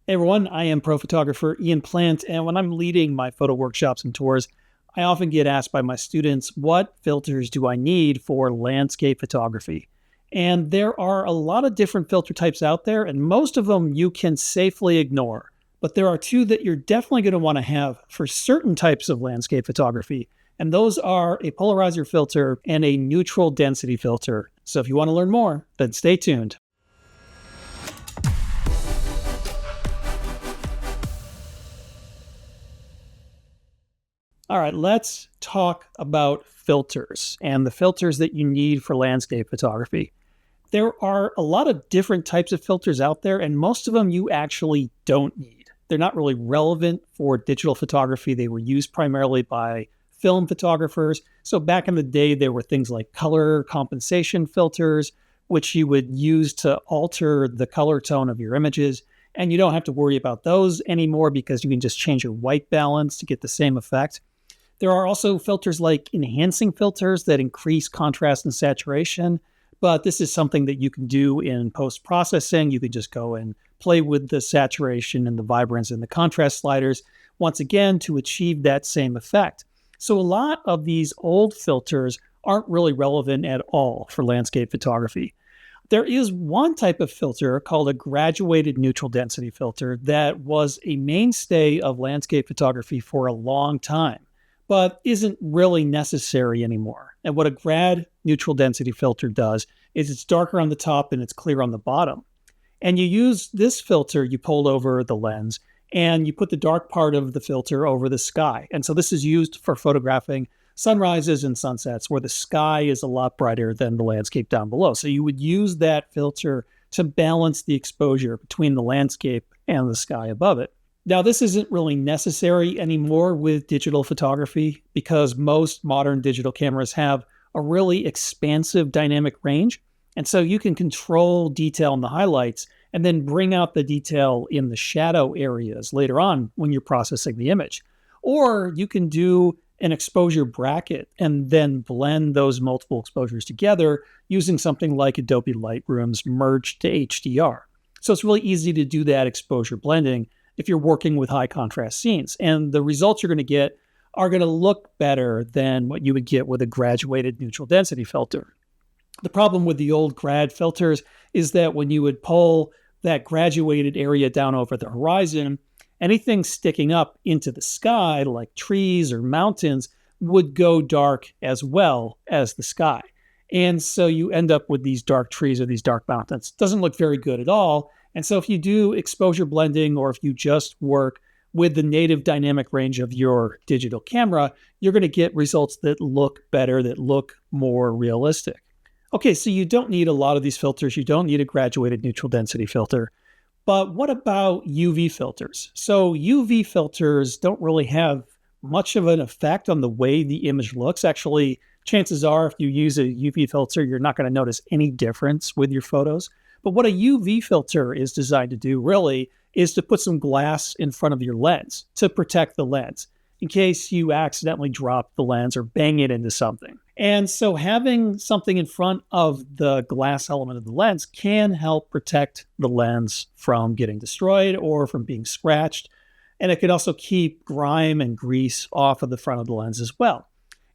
Hey everyone, I am pro photographer Ian Plant, and when I'm leading my photo workshops and tours, I often get asked by my students, what filters do I need for landscape photography? And there are a lot of different filter types out there, and most of them you can safely ignore. But there are two that you're definitely going to want to have for certain types of landscape photography, and those are a polarizer filter and a neutral density filter. So if you want to learn more, then stay tuned. All right, let's talk about filters and the filters that you need for landscape photography. There are a lot of different types of filters out there, and most of them you actually don't need. They're not really relevant for digital photography. They were used primarily by film photographers. So back in the day, there were things like color compensation filters, which you would use to alter the color tone of your images. And you don't have to worry about those anymore because you can just change your white balance to get the same effect. There are also filters like enhancing filters that increase contrast and saturation, but this is something that you can do in post-processing. You can just go and play with the saturation and the vibrance and the contrast sliders, once again, to achieve that same effect. So a lot of these old filters aren't really relevant at all for landscape photography. There is one type of filter called a graduated neutral density filter that was a mainstay of landscape photography for a long time, but isn't really necessary anymore. And what a grad neutral density filter does is it's darker on the top and it's clear on the bottom. And you use this filter, you pull over the lens, and you put the dark part of the filter over the sky. And so this is used for photographing sunrises and sunsets where the sky is a lot brighter than the landscape down below. So you would use that filter to balance the exposure between the landscape and the sky above it. Now, this isn't really necessary anymore with digital photography because most modern digital cameras have a really expansive dynamic range. And so you can control detail in the highlights and then bring out the detail in the shadow areas later on when you're processing the image. Or you can do an exposure bracket and then blend those multiple exposures together using something like Adobe Lightroom's merge to HDR. So it's really easy to do that exposure blending if you're working with high contrast scenes. And the results you're going to get are going to look better than what you would get with a graduated neutral density filter. The problem with the old grad filters is that when you would pull that graduated area down over the horizon, anything sticking up into the sky, like trees or mountains, would go dark as well as the sky. And so you end up with these dark trees or these dark mountains. It doesn't look very good at all. And so if you do exposure blending or if you just work with the native dynamic range of your digital camera, you're going to get results that look better, that look more realistic. Okay, so you don't need a lot of these filters. You don't need a graduated neutral density filter. But what about UV filters? So UV filters don't really have much of an effect on the way the image looks. Actually, chances are if you use a UV filter, you're not going to notice any difference with your photos. But what a UV filter is designed to do really is to put some glass in front of your lens to protect the lens in case you accidentally drop the lens or bang it into something. And so having something in front of the glass element of the lens can help protect the lens from getting destroyed or from being scratched. And it could also keep grime and grease off of the front of the lens as well.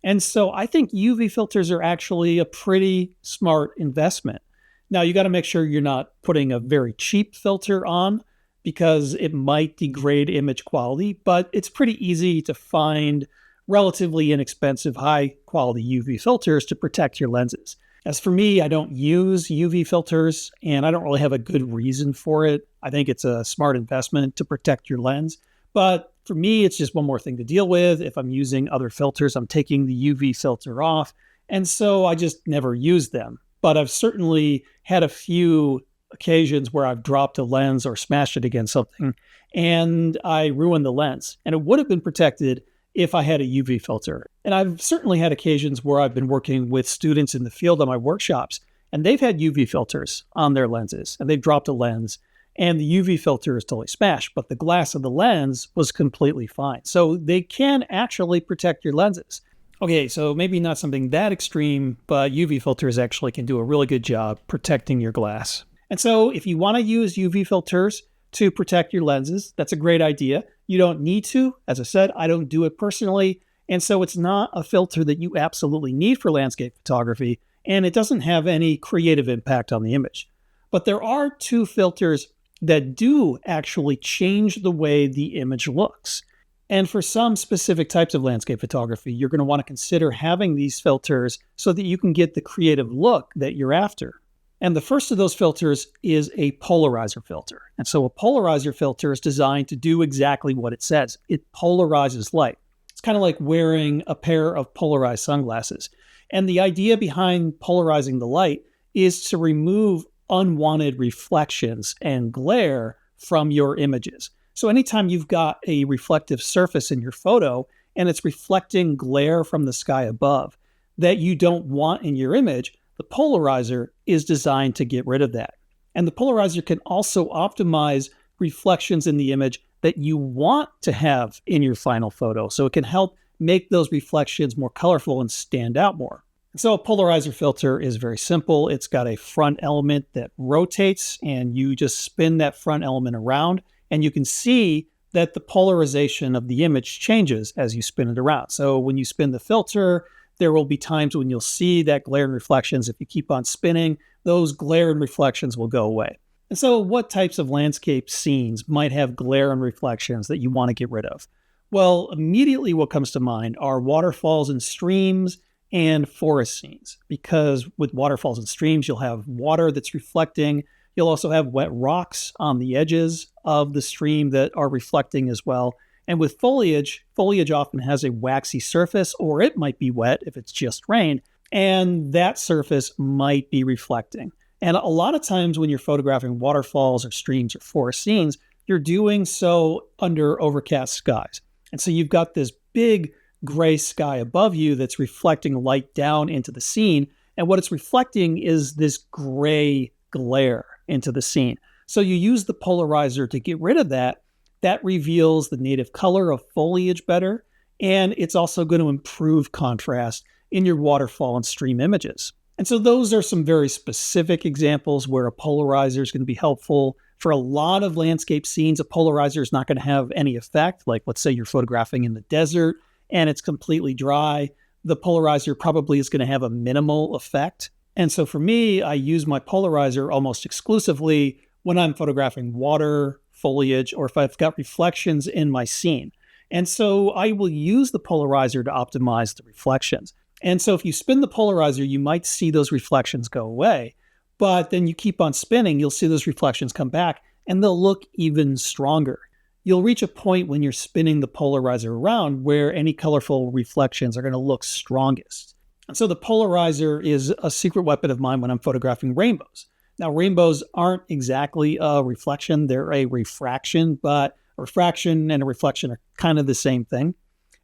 And so I think UV filters are actually a pretty smart investment. Now, you got to make sure you're not putting a very cheap filter on because it might degrade image quality, but it's pretty easy to find relatively inexpensive, high-quality UV filters to protect your lenses. As for me, I don't use UV filters, and I don't really have a good reason for it. I think it's a smart investment to protect your lens, but for me, it's just one more thing to deal with. If I'm using other filters, I'm taking the UV filter off, and so I just never use them. But I've certainly had a few occasions where I've dropped a lens or smashed it against something and I ruined the lens. And it would have been protected if I had a UV filter. And I've certainly had occasions where I've been working with students in the field on my workshops and they've had UV filters on their lenses and they've dropped a lens and the UV filter is totally smashed, but the glass of the lens was completely fine. So they can actually protect your lenses. Okay, so maybe not something that extreme, but UV filters actually can do a really good job protecting your glass. And so if you want to use UV filters, to protect your lenses. That's a great idea. You don't need to. As I said, I don't do it personally. And so it's not a filter that you absolutely need for landscape photography, and it doesn't have any creative impact on the image. But there are two filters that do actually change the way the image looks. And for some specific types of landscape photography, you're going to want to consider having these filters so that you can get the creative look that you're after. And the first of those filters is a polarizer filter. And so a polarizer filter is designed to do exactly what it says. It polarizes light. It's kind of like wearing a pair of polarized sunglasses. And the idea behind polarizing the light is to remove unwanted reflections and glare from your images. So anytime you've got a reflective surface in your photo and it's reflecting glare from the sky above that you don't want in your image, the polarizer is designed to get rid of that. And the polarizer can also optimize reflections in the image that you want to have in your final photo. So it can help make those reflections more colorful and stand out more. So a polarizer filter is very simple. It's got a front element that rotates, and you just spin that front element around, and you can see that the polarization of the image changes as you spin it around. So when you spin the filter, there will be times when you'll see that glare and reflections. If you keep on spinning, those glare and reflections will go away. And so what types of landscape scenes might have glare and reflections that you want to get rid of? Well, immediately what comes to mind are waterfalls and streams and forest scenes, because with waterfalls and streams, you'll have water that's reflecting. You'll also have wet rocks on the edges of the stream that are reflecting as well. And with foliage often has a waxy surface, or it might be wet if it's just rained, and that surface might be reflecting. And a lot of times when you're photographing waterfalls or streams or forest scenes, you're doing so under overcast skies. And so you've got this big gray sky above you that's reflecting light down into the scene. And what it's reflecting is this gray glare into the scene. So you use the polarizer to get rid of that. That reveals the native color of foliage better. And it's also going to improve contrast in your waterfall and stream images. And so those are some very specific examples where a polarizer is going to be helpful. For a lot of landscape scenes, a polarizer is not going to have any effect. Like, let's say you're photographing in the desert and it's completely dry. The polarizer probably is going to have a minimal effect. And so for me, I use my polarizer almost exclusively when I'm photographing water, foliage, or if I've got reflections in my scene. And so I will use the polarizer to optimize the reflections. And so if you spin the polarizer, you might see those reflections go away, but then you keep on spinning, you'll see those reflections come back and they'll look even stronger. You'll reach a point when you're spinning the polarizer around where any colorful reflections are going to look strongest. And so the polarizer is a secret weapon of mine when I'm photographing rainbows. Now, rainbows aren't exactly a reflection, they're a refraction, but a refraction and a reflection are kind of the same thing,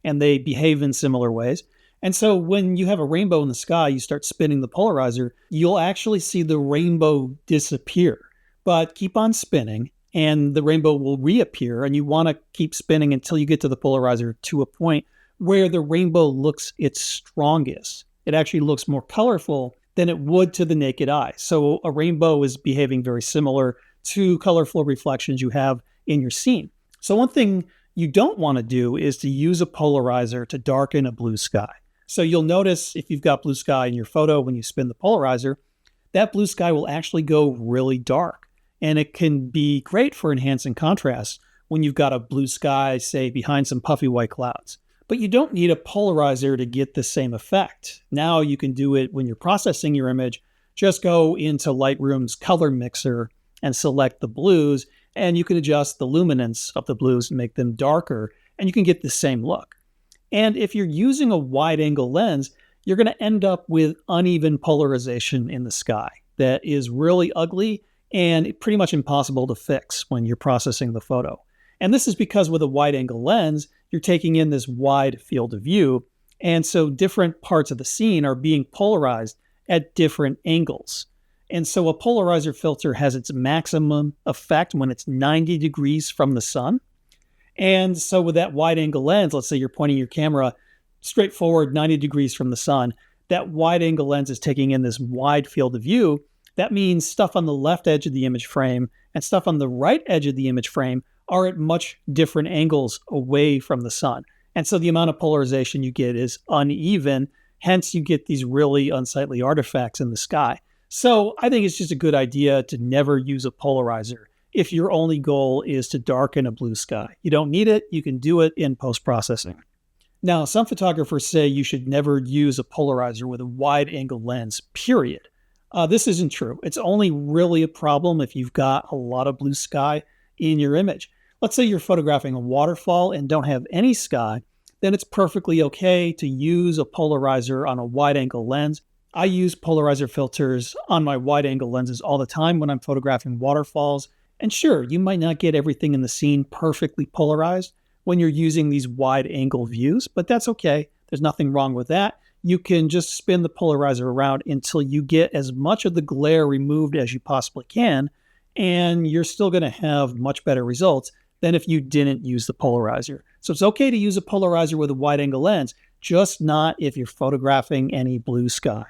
and they behave in similar ways. And so when you have a rainbow in the sky, you start spinning the polarizer, you'll actually see the rainbow disappear. But keep on spinning, and the rainbow will reappear, and you want to keep spinning until you get to the polarizer to a point where the rainbow looks its strongest. It actually looks more colorful than it would to the naked eye. So a rainbow is behaving very similar to colorful reflections you have in your scene. So one thing you don't want to do is to use a polarizer to darken a blue sky. So you'll notice if you've got blue sky in your photo, when you spin the polarizer, that blue sky will actually go really dark. And it can be great for enhancing contrast when you've got a blue sky, say, behind some puffy white clouds. But you don't need a polarizer to get the same effect. Now you can do it when you're processing your image. Just go into Lightroom's color mixer and select the blues, and you can adjust the luminance of the blues and make them darker, and you can get the same look. And if you're using a wide-angle lens, you're going to end up with uneven polarization in the sky that is really ugly and pretty much impossible to fix when you're processing the photo. And this is because with a wide-angle lens, you're taking in this wide field of view, and so different parts of the scene are being polarized at different angles. And so a polarizer filter has its maximum effect when it's 90 degrees from the sun. And so with that wide-angle lens, let's say you're pointing your camera straight forward 90 degrees from the sun, that wide-angle lens is taking in this wide field of view. That means stuff on the left edge of the image frame and stuff on the right edge of the image frame are at much different angles away from the sun. And so the amount of polarization you get is uneven. Hence, you get these really unsightly artifacts in the sky. So I think it's just a good idea to never use a polarizer if your only goal is to darken a blue sky. You don't need it. You can do it in post-processing. Now, some photographers say you should never use a polarizer with a wide-angle lens, period. This isn't true. It's only really a problem if you've got a lot of blue sky in your image. Let's say you're photographing a waterfall and don't have any sky, then it's perfectly okay to use a polarizer on a wide-angle lens. I use polarizer filters on my wide-angle lenses all the time when I'm photographing waterfalls. And sure, you might not get everything in the scene perfectly polarized when you're using these wide-angle views, but that's okay. There's nothing wrong with that. You can just spin the polarizer around until you get as much of the glare removed as you possibly can, and you're still going to have much better results than if you didn't use the polarizer. So it's okay to use a polarizer with a wide-angle lens, just not if you're photographing any blue sky.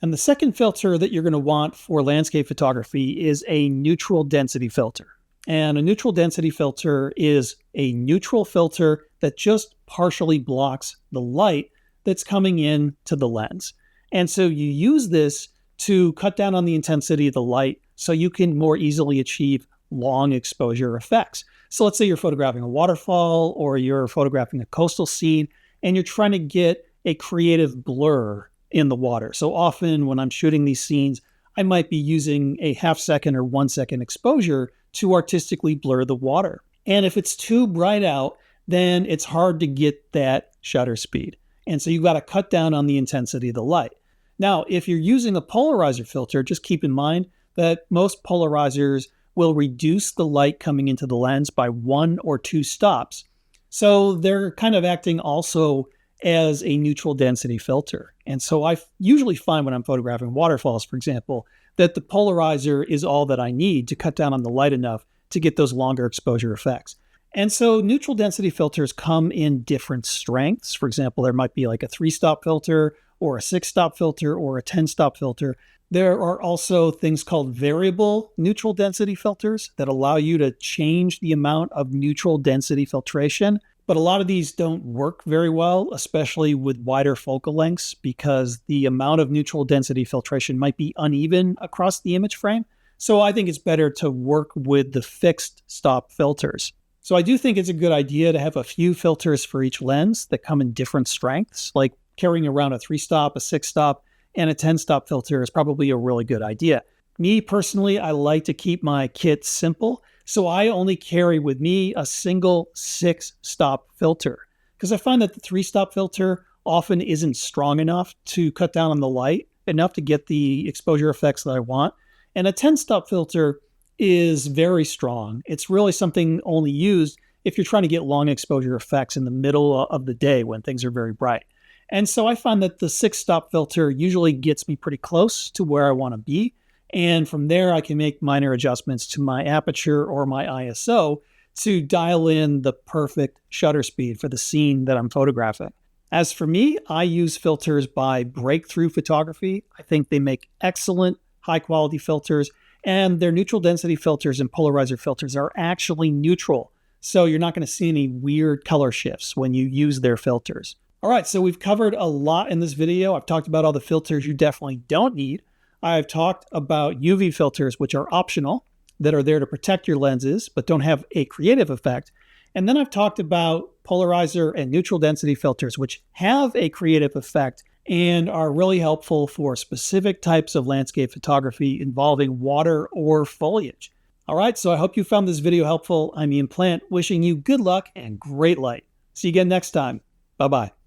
And the second filter that you're going to want for landscape photography is a neutral density filter. And a neutral density filter is a neutral filter that just partially blocks the light that's coming in to the lens. And so you use this to cut down on the intensity of the light so you can more easily achieve long exposure effects. So let's say you're photographing a waterfall or you're photographing a coastal scene and you're trying to get a creative blur in the water. So often when I'm shooting these scenes, I might be using a 1/2 second or 1 second exposure to artistically blur the water. And if it's too bright out, then it's hard to get that shutter speed. And so you've got to cut down on the intensity of the light. Now, if you're using a polarizer filter, just keep in mind that most polarizers will reduce the light coming into the lens by 1 or 2 stops. So they're kind of acting also as a neutral density filter. And so I usually find when I'm photographing waterfalls, for example, that the polarizer is all that I need to cut down on the light enough to get those longer exposure effects. And so neutral density filters come in different strengths. For example, there might be like a 3-stop filter or a 6-stop filter or a 10-stop filter. There are also things called variable neutral density filters that allow you to change the amount of neutral density filtration. But a lot of these don't work very well, especially with wider focal lengths, because the amount of neutral density filtration might be uneven across the image frame. So I think it's better to work with the fixed stop filters. So I do think it's a good idea to have a few filters for each lens that come in different strengths, like carrying around a 3-stop, a 6-stop, and a 10-stop filter is probably a really good idea. Me personally, I like to keep my kit simple. So I only carry with me a single 6-stop filter because I find that the 3-stop filter often isn't strong enough to cut down on the light, enough to get the exposure effects that I want. And a 10-stop filter is very strong. It's really something only used if you're trying to get long exposure effects in the middle of the day when things are very bright. And so I find that the 6-stop filter usually gets me pretty close to where I want to be. And from there, I can make minor adjustments to my aperture or my ISO to dial in the perfect shutter speed for the scene that I'm photographing. As for me, I use filters by Breakthrough Photography. I think they make excellent high-quality filters, and their neutral density filters and polarizer filters are actually neutral. So you're not going to see any weird color shifts when you use their filters. All right, so we've covered a lot in this video. I've talked about all the filters you definitely don't need. I've talked about UV filters, which are optional, that are there to protect your lenses, but don't have a creative effect. And then I've talked about polarizer and neutral density filters, which have a creative effect and are really helpful for specific types of landscape photography involving water or foliage. All right, so I hope you found this video helpful. I'm Ian Plant, wishing you good luck and great light. See you again next time. Bye-bye.